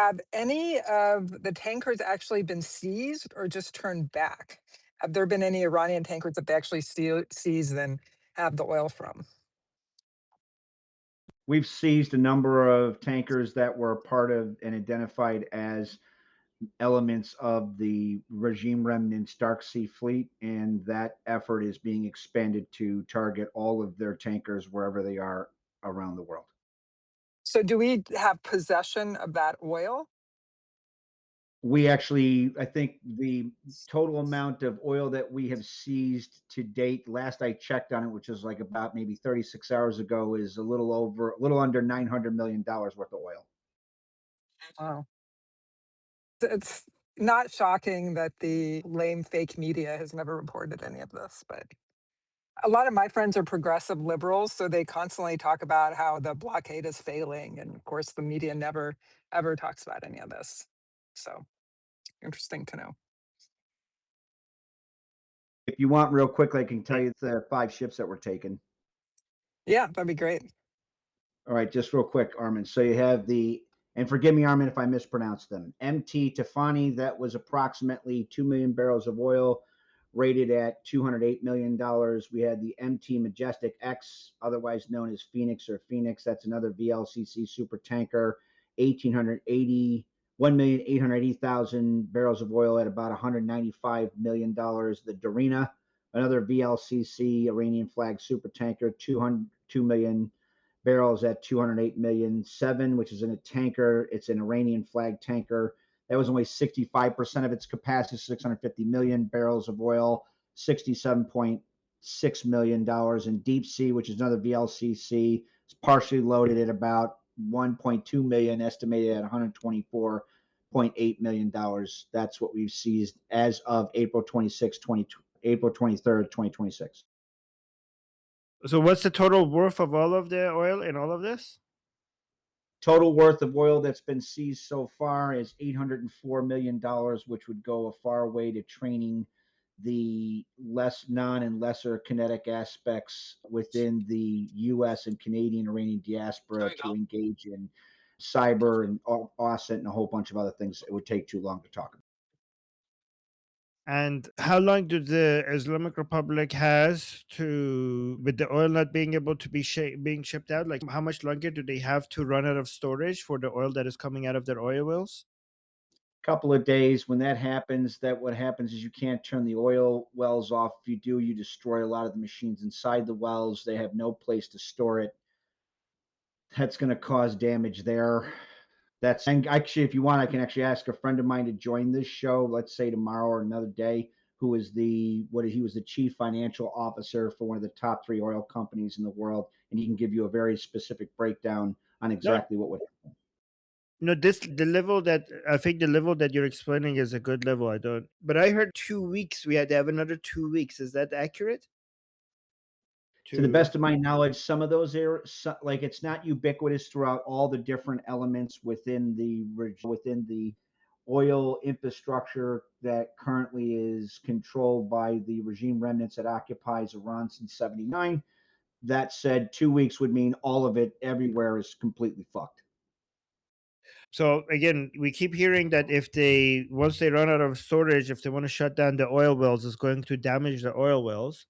Have any of the tankers actually been seized or just turned back? Have there been any Iranian tankers that they actually seized and have the oil from? We've seized a number of tankers that were part of and identified as elements of the regime remnants Dark Sea Fleet, and that effort is being expanded to target all of their tankers wherever they are around the world. So do we have possession of that oil? We actually, I think the total amount of oil that we have seized to date, last I checked on it, which is like about maybe 36 hours ago, is a little under $900 million worth of oil. Wow. It's not shocking that the lame fake media has never reported any of this, but a lot of my friends are progressive liberals, so they constantly talk about how the blockade is failing. And of course, the media never, ever talks about any of this. So interesting to know. If you want, real quickly, I can tell you the 5 ships that were taken. Yeah, that'd be great. All right, just real quick, Armin. So you have the, and forgive me, Armin, if I mispronounce them, MT Tefani, that was approximately 2 million barrels of oil, rated at $208 million. We had the MT Majestic X, otherwise known as Phoenix or Phoenix. That's another VLCC super tanker, 1,880, 1,880,000 barrels of oil at about $195 million. The Dorina, another VLCC Iranian flag super tanker, 202 million barrels at 208 million. Seven, which is in a tanker, it's an Iranian flag tanker. That was only 65% of its capacity, 650 million barrels of oil, $67.6 million. In deep sea, which is another VLCC, it's partially loaded at about 1.2 million, estimated at $124.8 million. That's what we've seized as of April 23rd, 2026. So what's the total worth of all of the oil in all of this? Total worth of oil that's been seized so far is $804 million, which would go a far way to training the less non and lesser kinetic aspects within the US and Canadian Iranian diaspora to engage in cyber and OSCENT and a whole bunch of other things. It would take too long to talk about. And how long do the Islamic Republic has to, with the oil not being able to be being shipped out? Like, how much longer do they have to run out of storage for the oil that is coming out of their oil wells? Couple of days. When that happens, that what happens is you can't turn the oil wells off. If you do, you destroy a lot of the machines inside the wells. They have no place to store it. That's going to cause damage there. That's, and actually, if you want, I can actually ask a friend of mine to join this show, let's say tomorrow or another day, who is he was the chief financial officer for one of the top 3 oil companies in the world, and he can give you a very specific breakdown on No, exactly what would happen. no, the level that I think the level that you're explaining is a good level. I don't, but I heard 2 weeks. We had to have another 2 weeks. Is that accurate? To the To best of my knowledge, some of those areas, like it's not ubiquitous throughout all the different elements within the oil infrastructure that currently is controlled by the regime remnants that occupies Iran since 79. That said, 2 weeks would mean all of it everywhere is completely fucked. So again, we keep hearing that if they once they run out of storage, if they want to shut down the oil wells, it's going to damage the oil wells,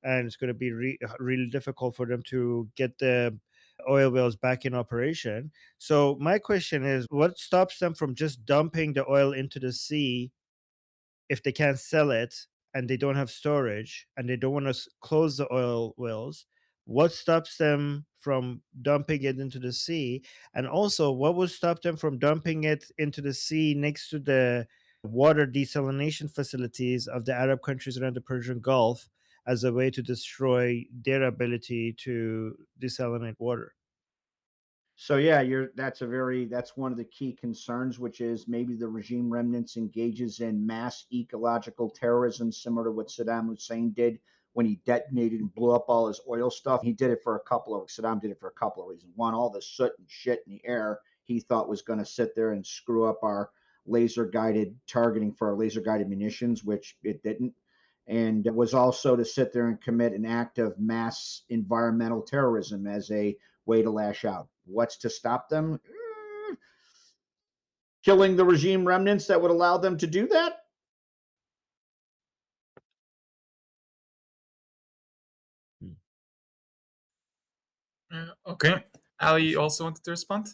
and it's going to be really difficult for them to get the oil wells back in operation. So my question is, what stops them from just dumping the oil into the sea if they can't sell it and they don't have storage and they don't want to close the oil wells? What stops them from dumping it into the sea? And also, what would stop them from dumping it into the sea next to the water desalination facilities of the Arab countries around the Persian Gulf as a way to destroy their ability to desalinate water? So yeah, that's one of the key concerns, which is maybe the regime remnants engages in mass ecological terrorism, similar to what Saddam Hussein did when he detonated and blew up all his oil stuff. Saddam did it for a couple of reasons. One, all the soot and shit in the air he thought was going to sit there and screw up our laser guided targeting for our laser guided munitions, which it didn't. And it was also to sit there and commit an act of mass environmental terrorism as a way to lash out. What's to stop them? killing the regime remnants that would allow them to do that? Okay. Ali also wanted to respond?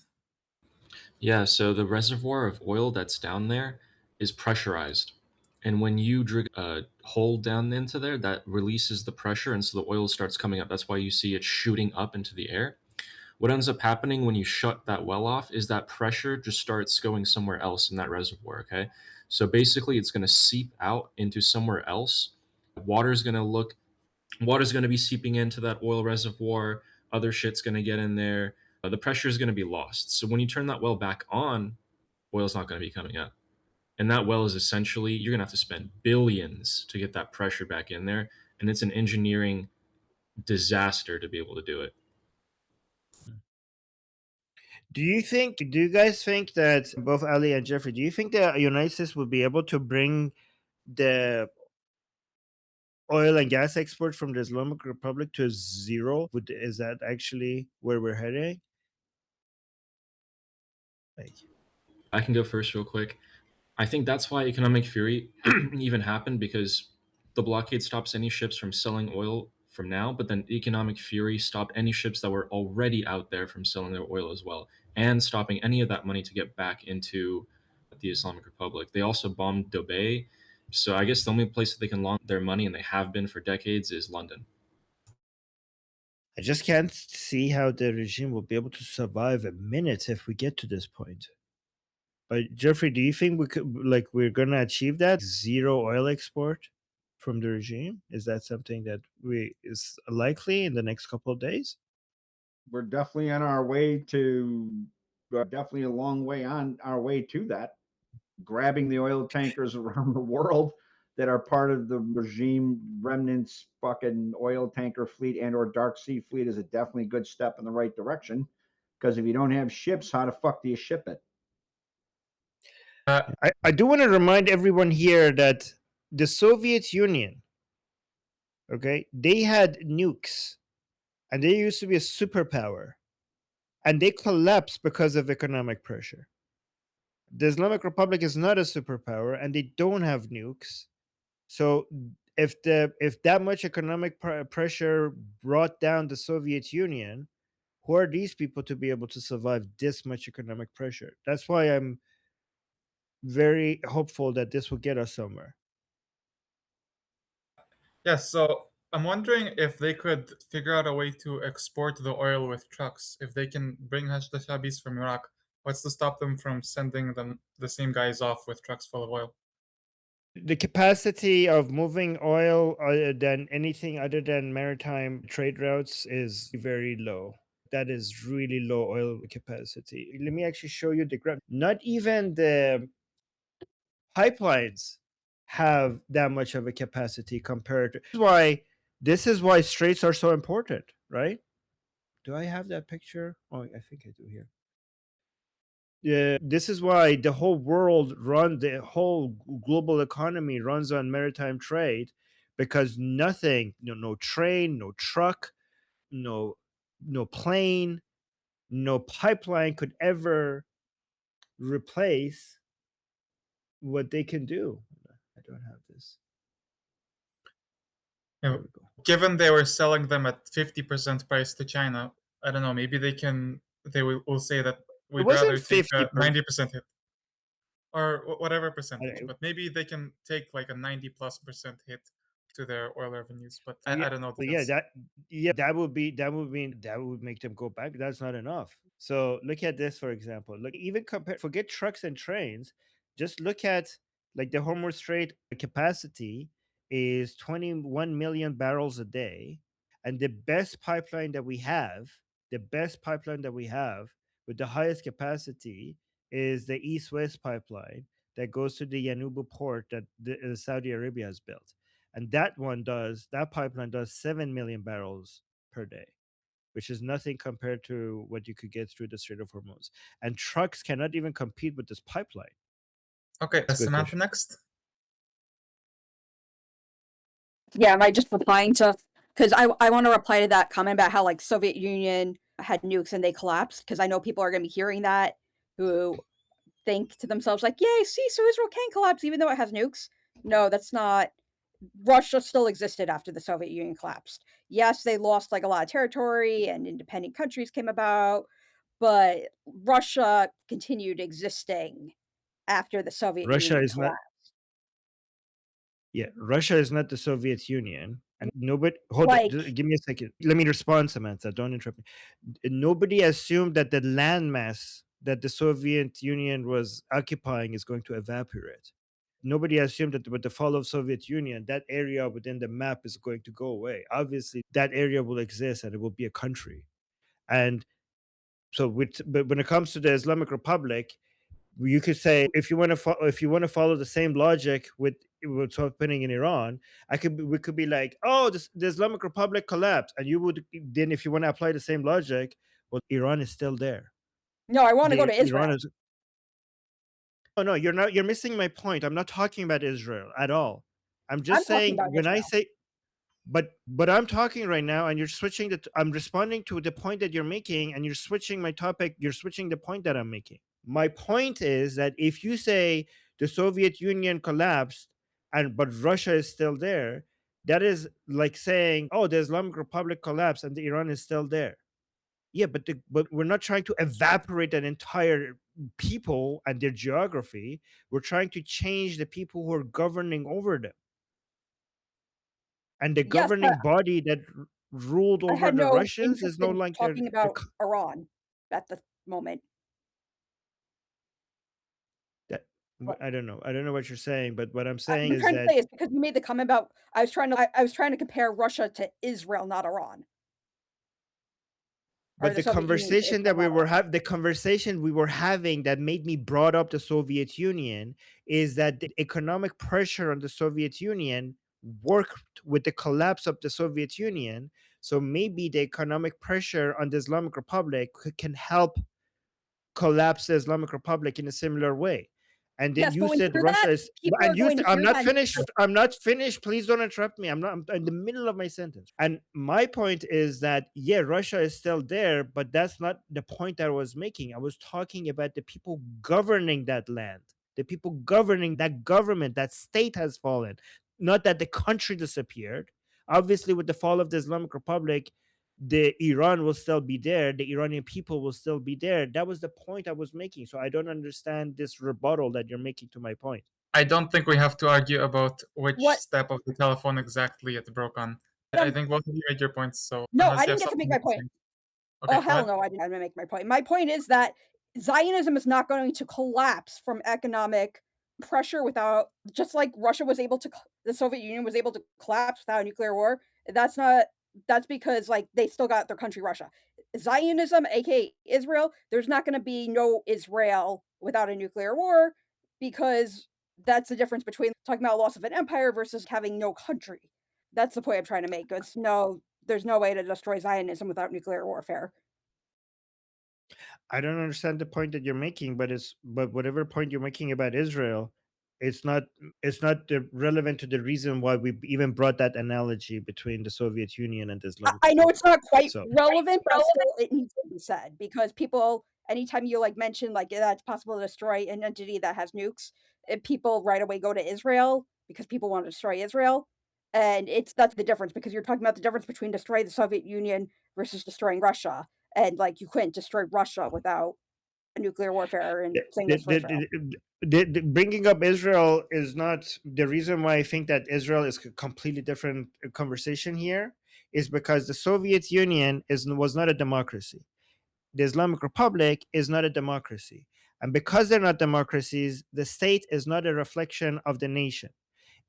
Yeah, so the reservoir of oil that's down there is pressurized. And when you drill a hole down into there, that releases the pressure, and so the oil starts coming up. That's why you see it shooting up into the air. What ends up happening when you shut that well off is that pressure just starts going somewhere else in that reservoir, okay? So basically, it's going to seep out into somewhere else. Water's going to be seeping into that oil reservoir. Other shit's going to get in there. The pressure is going to be lost. So when you turn that well back on, oil's not going to be coming up. And that well is essentially, you're going to have to spend billions to get that pressure back in there. And it's an engineering disaster to be able to do it. Do you guys think that, both Ali and Jeffrey, do you think the United States would be able to bring the oil and gas export from the Islamic Republic to zero? Is that actually where we're heading? I can go first real quick. I think that's why economic fury even happened, because the blockade stops any ships from selling oil from now, but then economic fury stopped any ships that were already out there from selling their oil as well, and stopping any of that money to get back into the Islamic Republic. They also bombed Dubai. So I guess the only place that they can launder their money, and they have been for decades, is London. I just can't see how the regime will be able to survive a minute if we get to this point. But Jeffrey, do you think we're gonna achieve that zero oil export from the regime? Is that something that is likely in the next couple of days? We're definitely on our way to, definitely a long way on our way to that. Grabbing the oil tankers around the world that are part of the regime remnants fucking oil tanker fleet and or dark sea fleet is a definitely good step in the right direction. Because if you don't have ships, how the fuck do you ship it? I do want to remind everyone here that the Soviet Union, okay, they had nukes, and they used to be a superpower, and they collapsed because of economic pressure. The Islamic Republic is not a superpower, and they don't have nukes. So if that much economic pressure brought down the Soviet Union, who are these people to be able to survive this much economic pressure? That's why I'm very hopeful that this will get us somewhere. Yes, so I'm wondering if they could figure out a way to export the oil with trucks. If they can bring the Shabis from Iraq, what's to stop them from sending the same guys off with trucks full of oil? The capacity of moving oil than anything other than maritime trade routes is very low. That is really low oil capacity. Let me actually show you the graph. Not even the pipelines have that much of a capacity compared to. This is why straits are so important, right? Do I have that picture? Oh, I think I do here. Yeah, this is why the whole global economy runs on maritime trade, because nothing, no train, no truck, no plane, no pipeline could ever replace what they can do. I don't have this. Yeah, given they were selling them at 50% price to China, I don't know, maybe they will say that we'd rather take a 90% hit. Or whatever percentage, but maybe they can take like a 90+% hit to their oil revenues. But I don't know. That would make them go back. That's not enough. So look at this, for example. Look, even forget trucks and trains. Just look at like the Hormuz Strait capacity is 21 million barrels a day, and the best pipeline that we have with the highest capacity is the East-West pipeline that goes to the Yanubu port that Saudi Arabia has built. And that pipeline does 7 million barrels per day, which is nothing compared to what you could get through the Strait of Hormuz. And trucks cannot even compete with this pipeline. Okay, Samantha next. Yeah, am I just replying to, because I want to reply to that comment about how like Soviet Union had nukes and they collapsed, because I know people are going to be hearing that who think to themselves like, "Yay, see, so Israel can collapse even though it has nukes." No, that's not. Russia still existed after the Soviet Union collapsed. Yes, they lost like a lot of territory and independent countries came about, but Russia continued existing after the Soviet Russia Union is not. collapsed. Yeah, Russia is not the Soviet Union, and nobody. Hold Like, on, give me a second. Let me respond, Samantha. Don't interrupt me. Nobody assumed that the landmass that the Soviet Union was occupying is going to evaporate. Nobody assumed that with the fall of Soviet Union, that area within the map is going to go away. Obviously, that area will exist and it will be a country. And so, but when it comes to the Islamic Republic, you could say if you want to follow the same logic with what's happening in Iran, we could be like, oh, the Islamic Republic collapsed, and you would then, if you want to apply the same logic, well, Iran is still there. no, I want to go to Israel. Iran is. No, you're not. You're missing my point. I'm not talking about Israel at all. I'm just saying when I say. But I'm talking right now, and you're switching I'm responding to the point that you're making, and you're switching my topic. You're switching the point that I'm making. My point is that if you say the Soviet Union collapsed but Russia is still there, that is like saying, oh, the Islamic Republic collapsed and the Iran is still there. Yeah, but we're not trying to evaporate an entire people and their geography. We're trying to change the people who are governing over them. And the governing body that ruled over the Russians is no longer talking about Iran at the moment. I don't know. I don't know what you're saying, but what I'm saying I'm is trying that to say is because you made the comment about I was trying to compare Russia to Israel, not Iran. But the conversation that the conversation we were having that made me brought up the Soviet Union is that the economic pressure on the Soviet Union worked with the collapse of the Soviet Union. So maybe the economic pressure on the Islamic Republic can help collapse the Islamic Republic in a similar way. And then you said Russia is, and you said, I'm not finished. I'm not finished. Please don't interrupt me. I'm in the middle of my sentence. And my point is that, yeah, Russia is still there, but that's not the point I was making. I was talking about the people governing that land, the people governing that government, that state has fallen, not that the country disappeared. Obviously, with the fall of the Islamic Republic, the Iran will still be there, the Iranian people will still be there. That was the point I was making. So I don't understand this rebuttal that you're making to my point. I don't think we have to argue about which step of the telephone exactly it broke on. I think both of you made your points. So no, I didn't get to make my point. Okay, oh hell no, I didn't make my point. My point is that Zionism is not going to collapse from economic pressure without, just like Russia was able to, the Soviet Union was able to collapse without a nuclear war. That's because like they still got their country, Russia. Zionism, aka Israel, there's not going to be no Israel without a nuclear war, because that's the difference between talking about loss of an empire versus having no country. That's the point I'm trying to make. There's no way to destroy Zionism without nuclear warfare. I don't understand the point that you're making, but whatever point you're making about Israel, it's not relevant to the reason why we even brought that analogy between the Soviet Union and the Islamic I know it's not quite So- relevant, but still it needs to be said, because people, anytime you like mention like it's possible to destroy an entity that has nukes, people right away go to Israel because people want to destroy Israel. And that's the difference, because you're talking about the difference between destroying the Soviet Union versus destroying Russia. And like you couldn't destroy Russia without a nuclear warfare, and same goes for Israel. Bringing up Israel is not the reason why I think that Israel is a completely different conversation here, is because the Soviet Union was not a democracy. The Islamic Republic is not a democracy. And because they're not democracies, the state is not a reflection of the nation.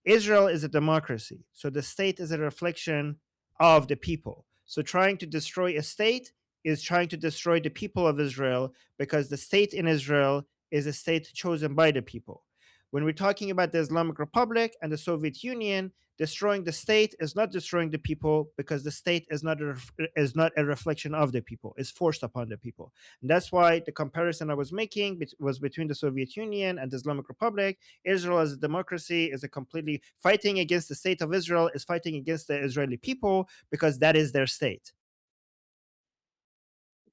Israel is a democracy, so the state is a reflection of the people. So trying to destroy a state is trying to destroy the people of Israel, because the state in Israel is a state chosen by the people. When we're talking about the Islamic Republic and the Soviet Union, destroying the state is not destroying the people, because the state is not a reflection of the people. It's forced upon the people. And that's why the comparison I was making was between the Soviet Union and the Islamic Republic. Israel as a democracy is a completely fighting against the state of Israel, is fighting against the Israeli people, because that is their state.